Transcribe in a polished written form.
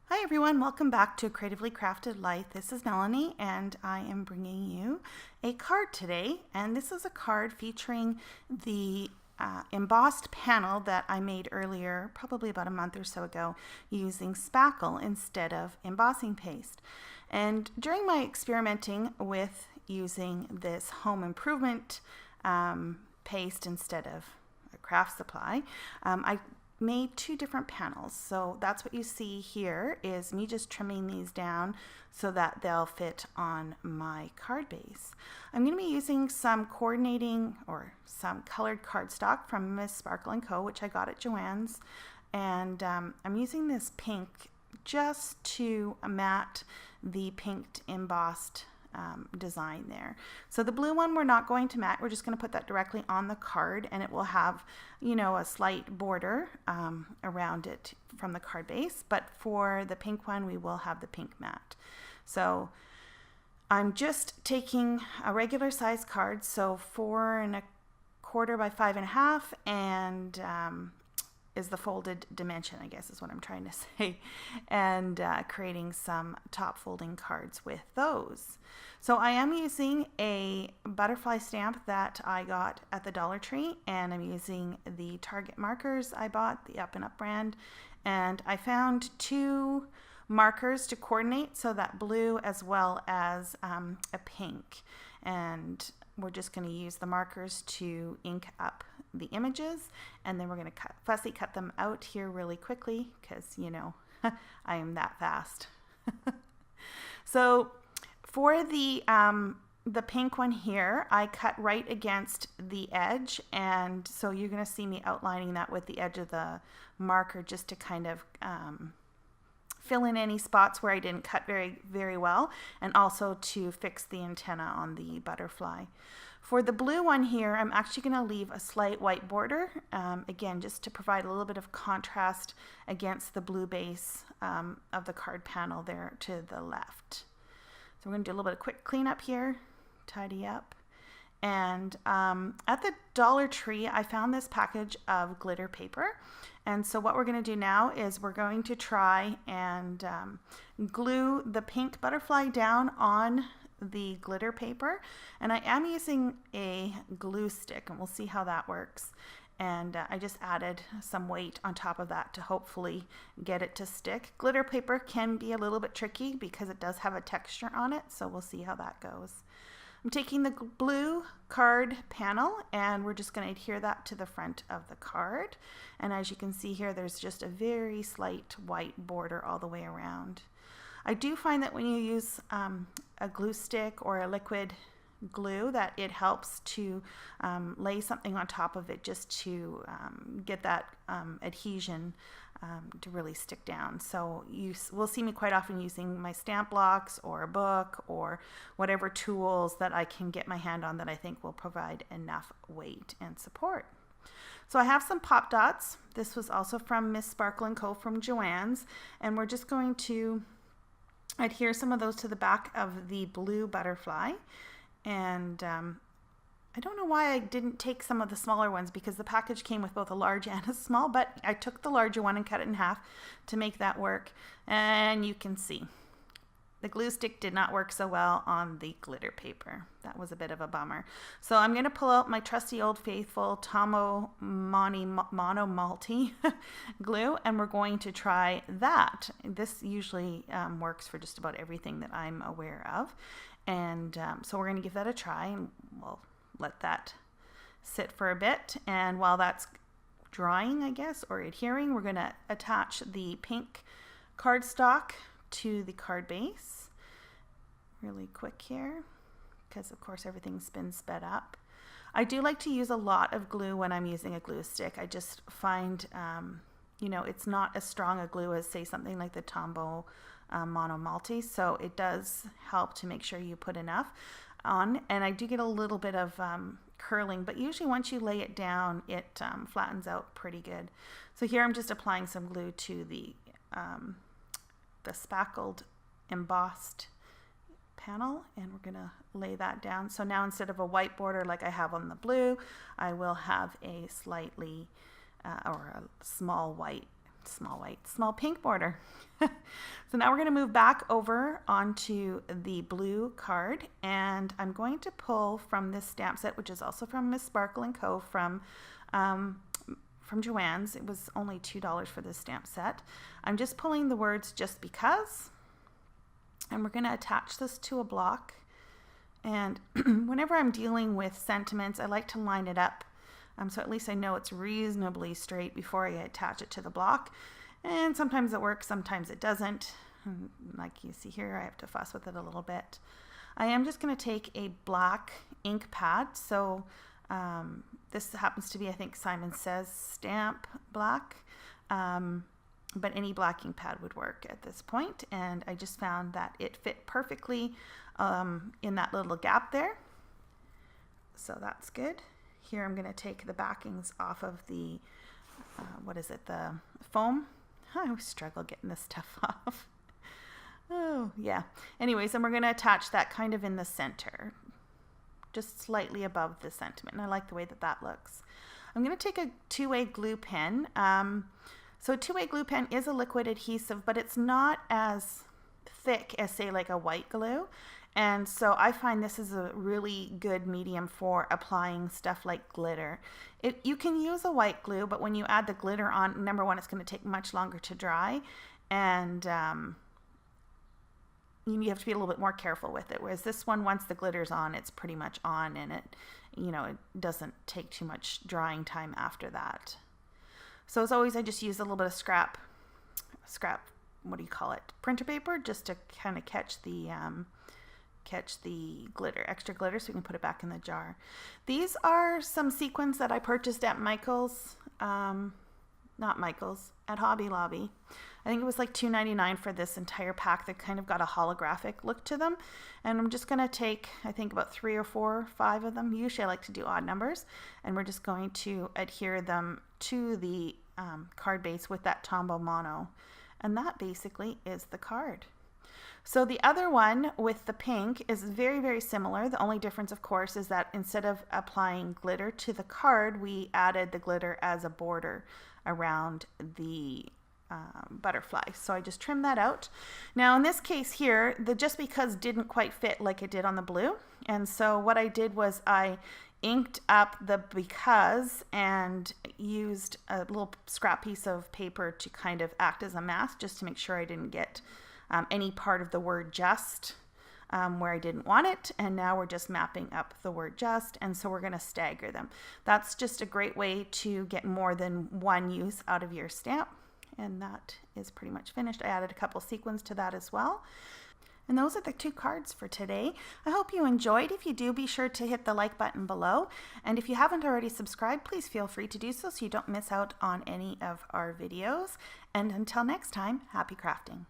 Hi everyone, welcome back to Creatively Crafted Life. This is Melanie and I am bringing you a card today, and this is a card featuring the embossed panel that I made earlier, probably about a month or so ago, using spackle instead of embossing paste. And during my experimenting with using this home improvement paste instead of a craft supply, I made two different panels. So that's what you see here is me just trimming these down so that they'll fit on my card base. I'm going to be using some coordinating or some colored cardstock from Miss Sparkle & Co., which I got at Joann's, and I'm using this pink just to mat the pinked embossed design there. So the blue one we're not going to mat, we're just going to put that directly on the card, and it will have, you know, a slight border around it from the card base, but for the pink one we will have the pink mat. So I'm just taking a regular size card, so 4¼ by 5½, and is the folded dimension, I guess is what I'm trying to say, and creating some top folding cards with those. So I am using a butterfly stamp that I got at the Dollar Tree, and I'm using the Target markers I bought, the Up and Up brand, and I found two markers to coordinate, so that blue as well as a pink, and we're just going to use the markers to ink up the images, and then we're going to fussy cut them out here really quickly because, you know, I am that fast. So for the pink one here, I cut right against the edge, and so you're going to see me outlining that with the edge of the marker just to kind of fill in any spots where I didn't cut very well, and also to fix the antenna on the butterfly. For the blue one here, I'm actually going to leave a slight white border, again, just to provide a little bit of contrast against the blue base of the card panel there to the left. So we're going to do a little bit of quick cleanup here, tidy up. And at the Dollar Tree, I found this package of glitter paper. And so what we're going to do now is we're going to try and glue the pink butterfly down on the glitter paper. And I am using a glue stick, and we'll see how that works. And I just added some weight on top of that to hopefully get it to stick. Glitter paper can be a little bit tricky because it does have a texture on it, so we'll see how that goes. I'm taking the blue card panel, and we're just going to adhere that to the front of the card. And as you can see here, there's just a very slight white border all the way around. I do find that when you use a glue stick or a liquid glue, that it helps to lay something on top of it just to get that adhesion to really stick down. So you will see me quite often using my stamp blocks or a book or whatever tools that I can get my hand on that I think will provide enough weight and support. So I have some pop dots. This was also from Miss Sparkle & Co. from Joann's, and we're just going to adhere some of those to the back of the blue butterfly. And I don't know why I didn't take some of the smaller ones, because the package came with both a large and a small, but I took the larger one and cut it in half to make that work. And you can see the glue stick did not work so well on the glitter paper. That was a bit of a bummer. So I'm going to pull out my trusty old faithful Tomo Mono Multi glue, and we're going to try that. This usually works for just about everything that I'm aware of. And so we're going to give that a try, and we'll let that sit for a bit. And while that's drying, I guess, or adhering, we're going to attach the pink cardstock to the card base really quick here, because of course everything's been sped up. I do like to use a lot of glue when I'm using a glue stick. I just find you know, it's not as strong a glue as, say, something like the Tombow Mono Multi, so it does help to make sure you put enough on. And I do get a little bit of curling, but usually once you lay it down, it flattens out pretty good. So here I'm just applying some glue to the spackled embossed panel, and we're going to lay that down. So now instead of a white border like I have on the blue, I will have a slightly or a small white small pink border. So now we're going to move back over onto the blue card, and I'm going to pull from this stamp set, which is also from Miss Sparkle & Co. from Joann's. It was only $2 for this stamp set. I'm just pulling the words "just because," and we're going to attach this to a block. And whenever I'm dealing with sentiments, I like to line it up, so at least I know it's reasonably straight before I attach it to the block. And sometimes it works, sometimes it doesn't. And like you see here, I have to fuss with it a little bit. I am just going to take a black ink pad. So this happens to be, I think Simon Says stamp black, but any black ink pad would work at this point. And I just found that it fit perfectly in that little gap there. So that's good. Here I'm going to take the backings off of the, the foam. I always struggle getting this stuff off. Oh, yeah. Anyways, and we're going to attach that kind of in the center, just slightly above the sentiment. And I like the way that that looks. I'm going to take a two-way glue pen. So a two-way glue pen is a liquid adhesive, but it's not as thick as, say, like a white glue. And so I find this is a really good medium for applying stuff like glitter. You can use a white glue, but when you add the glitter on, number one, it's going to take much longer to dry, and you have to be a little bit more careful with it. Whereas this one, once the glitter's on, it's pretty much on, and it doesn't take too much drying time after that. So as always, I just use a little bit of scrap, what do you call it? Printer paper, just to kind of catch the glitter, extra glitter, so we can put it back in the jar. These are some sequins that I purchased at Michael's, not Michael's, at Hobby Lobby. I think it was like $2.99 for this entire pack that kind of got a holographic look to them. And I'm just going to take, I think, about 3 or 4 or 5 of them. Usually I like to do odd numbers. And we're just going to adhere them to the card base with that Tombow Mono. And that basically is the card. So the other one with the pink is very, very similar. The only difference, of course, is that instead of applying glitter to the card, we added the glitter as a border around the butterfly. So I just trimmed that out. Now in this case here, the just because didn't quite fit like it did on the blue. And so what I did was I inked up the because and used a little scrap piece of paper to kind of act as a mask, just to make sure I didn't get any part of the word just where I didn't want it. And now we're just mapping up the word just, and so we're going to stagger them. That's just a great way to get more than one use out of your stamp. And that is pretty much finished. I added a couple sequins to that as well. And those are the 2 cards for today. I hope you enjoyed. If you do, be sure to hit the like button below. And if you haven't already subscribed, please feel free to do so you don't miss out on any of our videos. And until next time, happy crafting.